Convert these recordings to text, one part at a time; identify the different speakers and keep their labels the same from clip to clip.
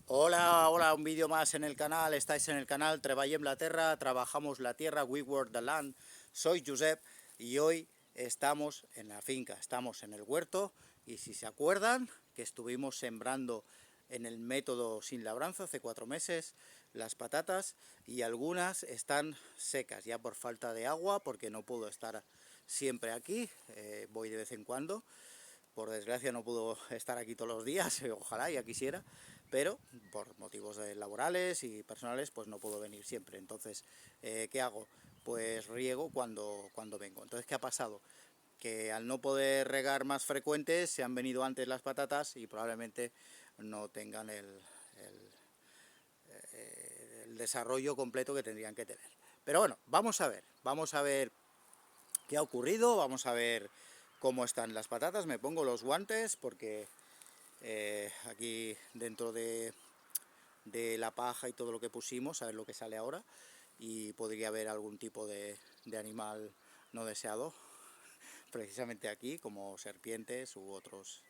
Speaker 1: Hola, hola, un vídeo más en el canal. Estáis en el canal Treballem la Terra, trabajamos la tierra, we work the land. Soy Josep y hoy estamos en la finca, estamos en el huerto y si se acuerdan que estuvimos sembrando en el método sin labranza hace 4 meses las patatas y algunas están secas ya por falta de agua porque no puedo estar siempre aquí, voy de vez en cuando. Por desgracia no puedo estar aquí todos los días, ojalá ya quisiera, pero por motivos laborales y personales pues no puedo venir siempre. Entonces, ¿qué hago? Pues riego cuando vengo. Entonces, ¿qué ha pasado? Que al no poder regar más frecuentes se han venido antes las patatas y probablemente no tengan el desarrollo completo que tendrían que tener. Pero bueno, vamos a ver qué ha ocurrido, vamos a ver cómo están las patatas. Me pongo los guantes porque aquí dentro de la paja y todo lo que pusimos, a ver lo que sale ahora, y podría haber algún tipo de animal no deseado, precisamente aquí, como serpientes u otros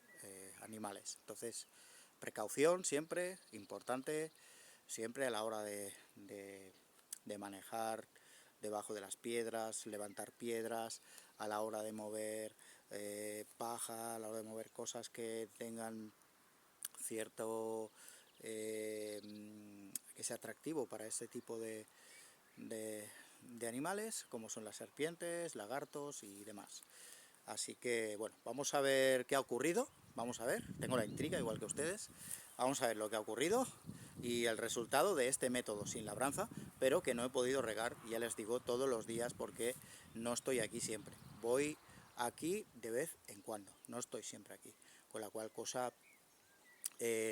Speaker 1: animales. Entonces, precaución siempre, importante, siempre a la hora de manejar debajo de las piedras, levantar piedras, a la hora de mover paja, a la hora de mover cosas que tengan cierto que sea atractivo para este tipo de, de animales, como son las serpientes, lagartos y demás. Así que, bueno, vamos a ver qué ha ocurrido. Vamos a ver, tengo la intriga igual que ustedes. Vamos a ver lo que ha ocurrido y el resultado de este método sin labranza, pero que no he podido regar, ya les digo, todos los días porque no estoy aquí siempre. Voy aquí de vez en cuando, no estoy siempre aquí. Con la cual cosa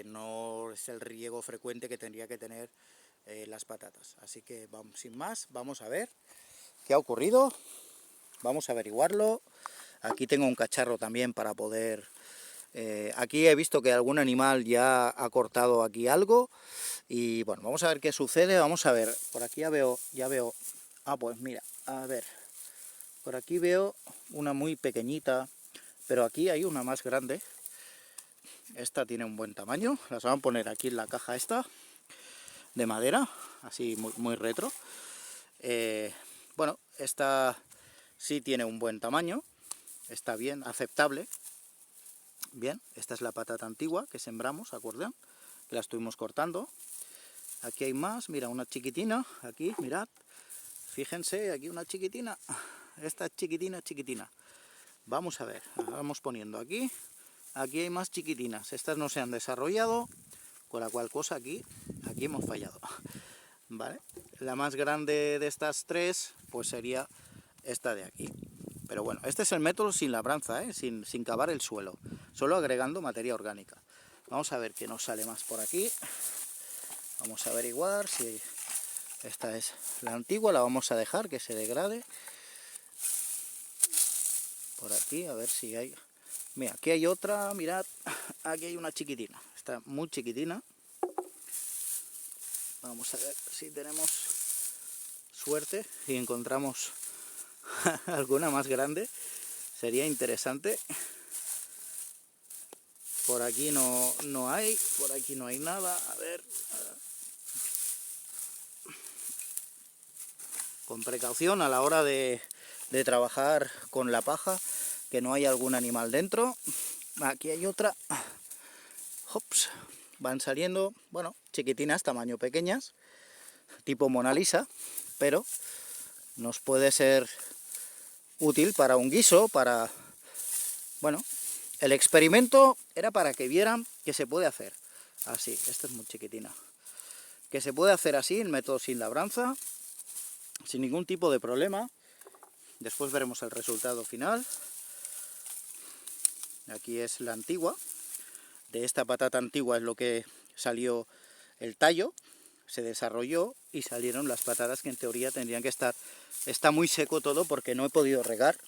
Speaker 1: no es el riego frecuente que tendría que tener las patatas. Así que vamos, sin más, vamos a ver qué ha ocurrido, vamos a averiguarlo. Aquí tengo un cacharro también para poder... aquí he visto que algún animal ya ha cortado aquí algo y bueno, vamos a ver qué sucede. Vamos a ver, por aquí ya veo, pues mira, a ver, por aquí veo una muy pequeñita, pero aquí hay una más grande. Esta tiene un buen tamaño, las vamos a poner aquí en la caja esta de madera, así muy retro. Bueno, esta sí tiene un buen tamaño, está bien, aceptable. Bien, esta es la patata antigua que sembramos, ¿acuerdan? Que la estuvimos cortando. Aquí hay más, mira, una chiquitina, aquí, mirad. Fíjense, aquí una chiquitina. Esta es chiquitina, chiquitina. Vamos a ver, vamos poniendo aquí. Aquí hay más chiquitinas. Estas no se han desarrollado, con la cual cosa aquí hemos fallado. ¿Vale? La más grande de estas tres, pues sería esta de aquí. Pero bueno, este es el método sin labranza, sin cavar el suelo, solo agregando materia orgánica. Vamos a ver qué nos sale más por aquí. Vamos a averiguar si esta es la antigua, la vamos a dejar que se degrade. Por aquí, a ver si hay... Mira, aquí hay otra, mirad, aquí hay una chiquitina, está muy chiquitina. Vamos a ver si tenemos suerte y encontramos alguna más grande, sería interesante. Por aquí no hay, por aquí no hay nada. A ver, con precaución a la hora de trabajar con la paja, que no haya algún animal dentro. Aquí hay otra. Hops, van saliendo, bueno, chiquitinas, tamaño pequeñas, tipo Mona Lisa, pero nos puede ser útil para un guiso, para... Bueno, el experimento era para que vieran que se puede hacer así. Esta es muy chiquitina. Que se puede hacer así, el método sin labranza, sin ningún tipo de problema. Después veremos el resultado final. Aquí es la antigua. De esta patata antigua es lo que salió el tallo, se desarrolló y salieron las patatas que en teoría tendrían que estar. Está muy seco todo porque no he podido regar,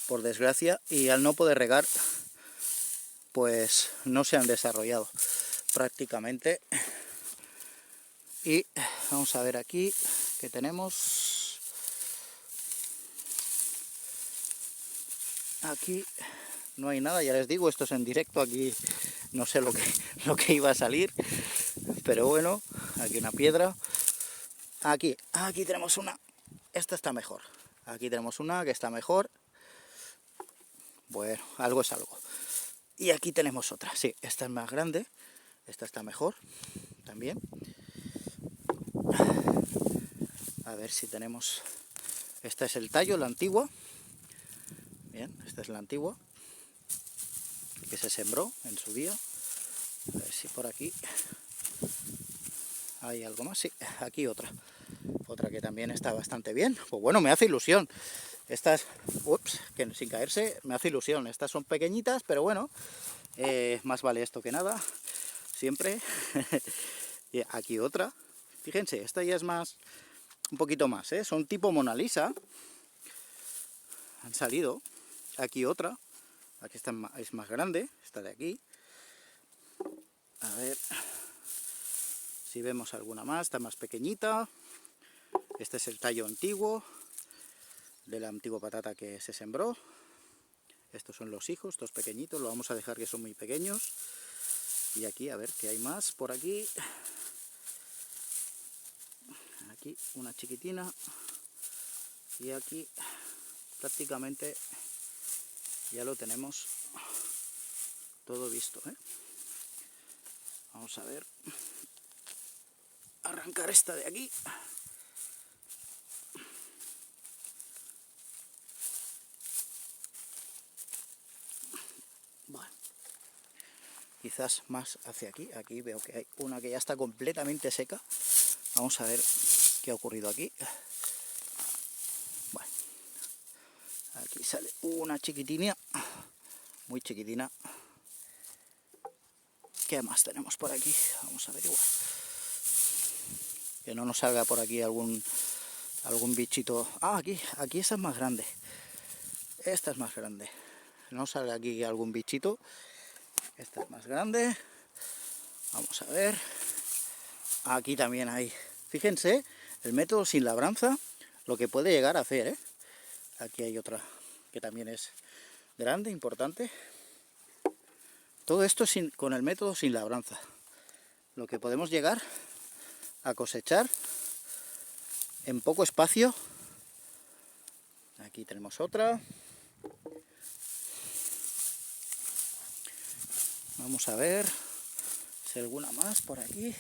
Speaker 1: por desgracia, y al no poder regar, pues no se han desarrollado prácticamente. Y vamos a ver aquí que tenemos. Aquí no hay nada, ya les digo, esto es en directo, aquí no sé lo que iba a salir, pero bueno, aquí una piedra. Aquí tenemos una. Esta está mejor. Aquí tenemos una que está mejor. Bueno, algo es algo. Y aquí tenemos otra. Sí, esta es más grande. Esta está mejor también. A ver si tenemos... Esta es el tallo, la antigua. Bien, esta es la antigua, que se sembró en su día. A ver si por aquí hay algo más. Sí, aquí otra. Otra que también está bastante bien. Pues bueno, me hace ilusión. Estas, que sin caerse, me hace ilusión. Estas son pequeñitas, pero bueno, más vale esto que nada. Siempre. Y aquí otra. Fíjense, esta ya es más, un poquito más, ¿eh? Son tipo Mona Lisa. Han salido. Aquí otra. Aquí esta es más grande, esta de aquí. A ver si vemos alguna más. Está más pequeñita. Este es el tallo antiguo de la antigua patata que se sembró. Estos son los hijos, estos pequeñitos. Lo vamos a dejar que son muy pequeños. Y aquí, a ver qué hay más por aquí. Aquí una chiquitina. Y aquí prácticamente ya lo tenemos todo visto, ¿eh? Vamos a ver. Arrancar esta de aquí. Bueno, quizás más hacia aquí. Aquí veo que hay una que ya está completamente seca. Vamos a ver qué ha ocurrido aquí. Bueno, aquí sale una chiquitina, muy chiquitina. ¿Qué más tenemos por aquí? Vamos a averiguar. Que no nos salga por aquí algún bichito. Ah, aquí esta es más grande. Esta es más grande. No salga aquí algún bichito. Esta es más grande. Vamos a ver. Aquí también hay. Fíjense, el método sin labranza, lo que puede llegar a hacer, ¿eh? Aquí hay otra que también es grande, importante. Todo esto con el método sin labranza. Lo que podemos llegar a cosechar en poco espacio. Aquí tenemos otra. Vamos a ver si hay alguna más por aquí.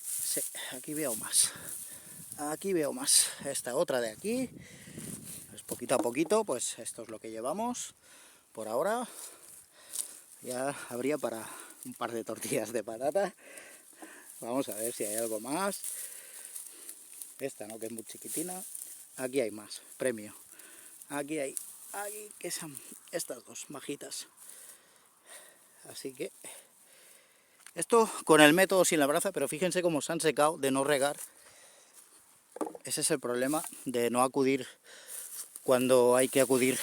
Speaker 1: Sí, aquí veo más. Aquí veo más. Esta otra de aquí. Pues poquito a poquito, pues esto es lo que llevamos por ahora. Ya habría para un par de tortillas de patata. Vamos a ver si hay algo más. Esta no, que es muy chiquitina. Aquí hay más, premio. Aquí hay, que son estas dos majitas. Así que esto con el método sin labranza, pero fíjense cómo se han secado de no regar. Ese es el problema de no acudir cuando hay que acudir,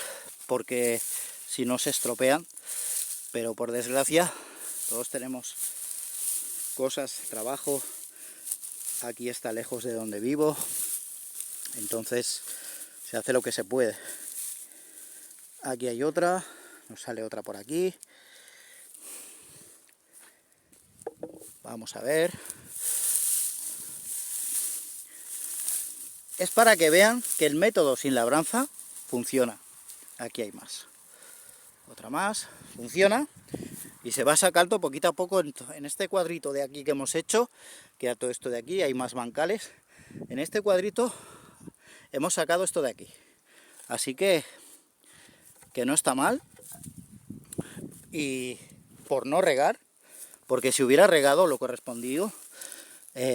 Speaker 1: porque si no se estropean. Pero por desgracia todos tenemos cosas, trabajo. Aquí está lejos de donde vivo, entonces se hace lo que se puede. Aquí hay otra, nos sale otra por aquí. Vamos a ver. Es para que vean que el método sin labranza funciona. Aquí hay más. Otra más, funciona. Y se va sacando poquito a poco en este cuadrito de aquí que hemos hecho. Queda todo esto de aquí, hay más bancales. En este cuadrito hemos sacado esto de aquí. Así que no está mal. Y por no regar, porque si hubiera regado lo correspondido,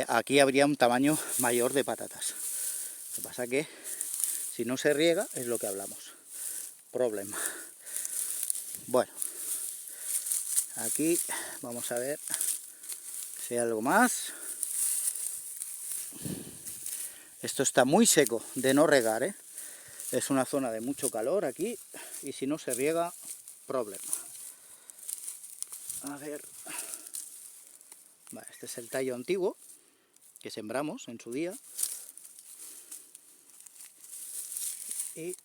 Speaker 1: aquí habría un tamaño mayor de patatas. Lo que pasa que si no se riega es lo que hablamos. Problema. Bueno, aquí vamos a ver si hay algo más. Esto está muy seco de no regar, ¿eh? Es una zona de mucho calor aquí y si no se riega, problema. A ver. Vale, este es el tallo antiguo que sembramos en su día. Y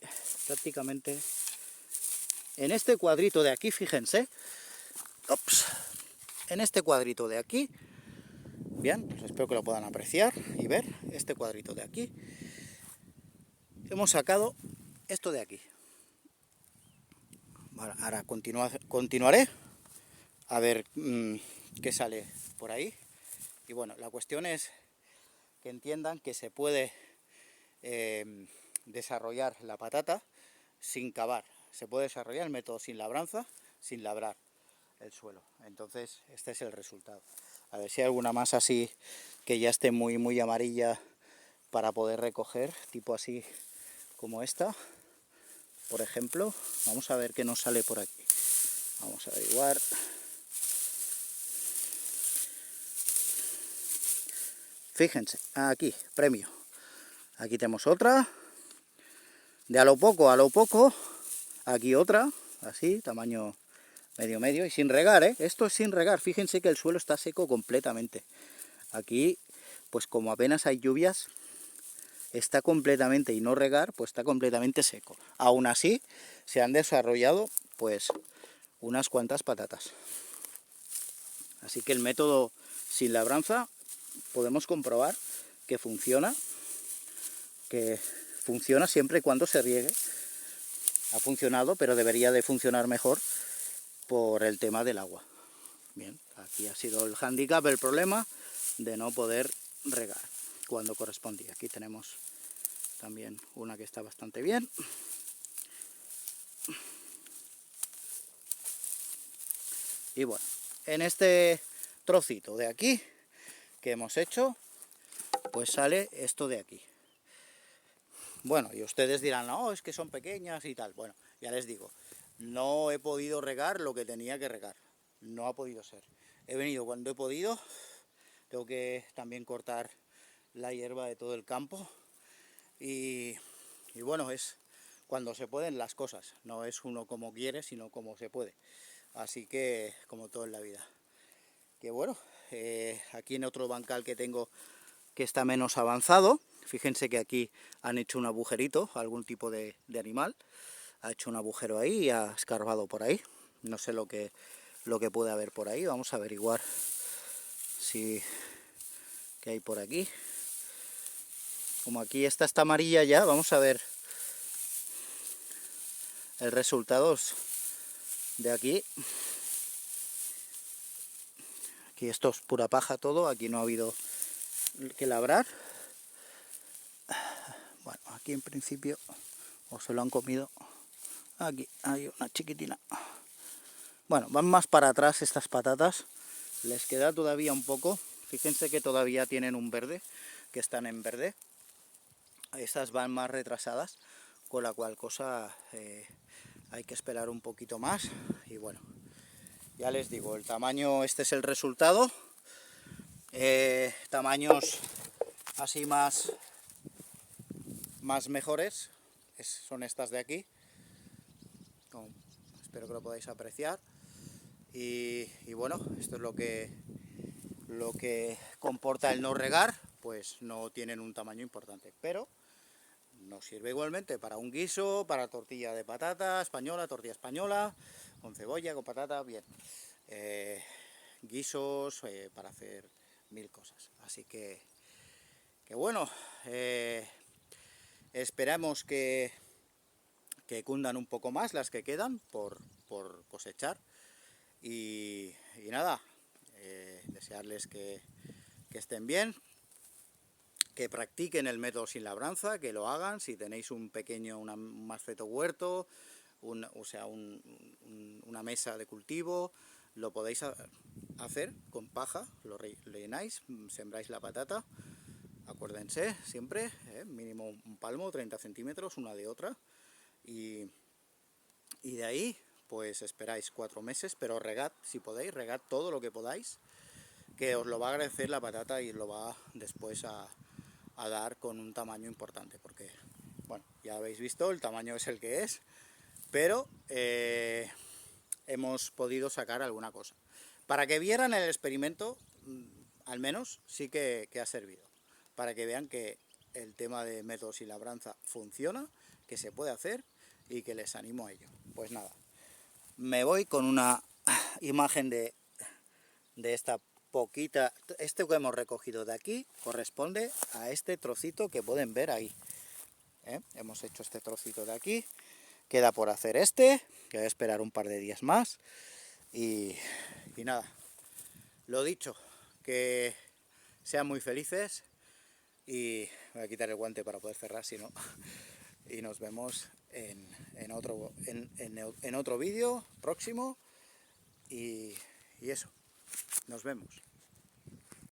Speaker 1: prácticamente en este cuadrito de aquí, fíjense, en este cuadrito de aquí Bien, pues espero que lo puedan apreciar y ver este cuadrito de aquí. Hemos sacado esto de aquí. Bueno, ahora continuaré a ver qué sale por ahí. Y bueno, la cuestión es que entiendan que se puede desarrollar la patata sin cavar. Se puede desarrollar el método sin labranza, sin labrar el suelo. Entonces, este es el resultado. A ver si hay alguna más así que ya esté muy amarilla para poder recoger, tipo así como esta, por ejemplo. Vamos a ver qué nos sale por aquí. Vamos a averiguar. Fíjense, aquí, premio. Aquí tenemos otra. De a lo poco, aquí otra, así, tamaño medio, y sin regar, ¿eh? Esto es sin regar, fíjense que el suelo está seco completamente. Aquí, pues como apenas hay lluvias, está completamente, y no regar, pues está completamente seco. Aún así, se han desarrollado, pues, unas cuantas patatas. Así que el método sin labranza, podemos comprobar que funciona siempre y cuando se riegue. Ha funcionado, pero debería de funcionar mejor por el tema del agua. Bien, aquí ha sido el hándicap, el problema de no poder regar cuando correspondía. Aquí tenemos también una que está bastante bien. Y bueno, en este trocito de aquí que hemos hecho, pues sale esto de aquí. Bueno, y ustedes dirán, no, es que son pequeñas y tal. Bueno, ya les digo, no he podido regar lo que tenía que regar. No ha podido ser. He venido cuando he podido. Tengo que también cortar la hierba de todo el campo. Y bueno, es cuando se pueden las cosas. No es uno como quiere, sino como se puede. Así que, como todo en la vida. Que bueno, aquí en otro bancal que tengo que está menos avanzado, fíjense que aquí han hecho un agujerito, algún tipo de animal, ha hecho un agujero ahí y ha escarbado por ahí. No sé lo que puede haber por ahí, vamos a averiguar qué hay por aquí. Como aquí esta está amarilla ya, vamos a ver el resultado de aquí. Aquí esto es pura paja todo, aquí no ha habido que labrar. Bueno, aquí en principio o se lo han comido. Aquí hay una chiquitina. Bueno, van más para atrás estas patatas. Les queda todavía un poco. Fíjense que todavía tienen un verde, que están en verde. Estas van más retrasadas, con la cual cosa hay que esperar un poquito más. Y bueno, ya les digo, el tamaño, este es el resultado. Tamaños así más mejores son estas de aquí. Espero que lo podáis apreciar. Y bueno, esto es lo que comporta el no regar, pues no tienen un tamaño importante, pero nos sirve igualmente para un guiso, para tortilla de patata española, tortilla española, con cebolla, con patata, bien. Guisos, para hacer mil cosas. Así que bueno, esperamos que cundan un poco más las que quedan por cosechar. Y nada, desearles que estén bien, que practiquen el método sin labranza, que lo hagan. Si tenéis un maceto huerto, una mesa de cultivo, lo podéis hacer con paja, lo rellenáis, sembráis la patata. Acuérdense siempre, mínimo un palmo, 30 centímetros una de otra, y de ahí pues esperáis 4 meses, pero regad, si podéis, regad todo lo que podáis, que os lo va a agradecer la patata y lo va después a dar con un tamaño importante, porque bueno, ya habéis visto, el tamaño es el que es, pero hemos podido sacar alguna cosa. Para que vieran el experimento, al menos sí que ha servido, para que vean que el tema de métodos y labranza funciona, que se puede hacer y que les animo a ello. Pues nada, me voy con una imagen de esta poquita, este que hemos recogido de aquí corresponde a este trocito que pueden ver ahí. Hemos hecho este trocito de aquí, queda por hacer este, que voy a esperar un par de días más, y nada, lo dicho, que sean muy felices, y voy a quitar el guante para poder cerrar, si no, y nos vemos en otro vídeo próximo, y eso, nos vemos.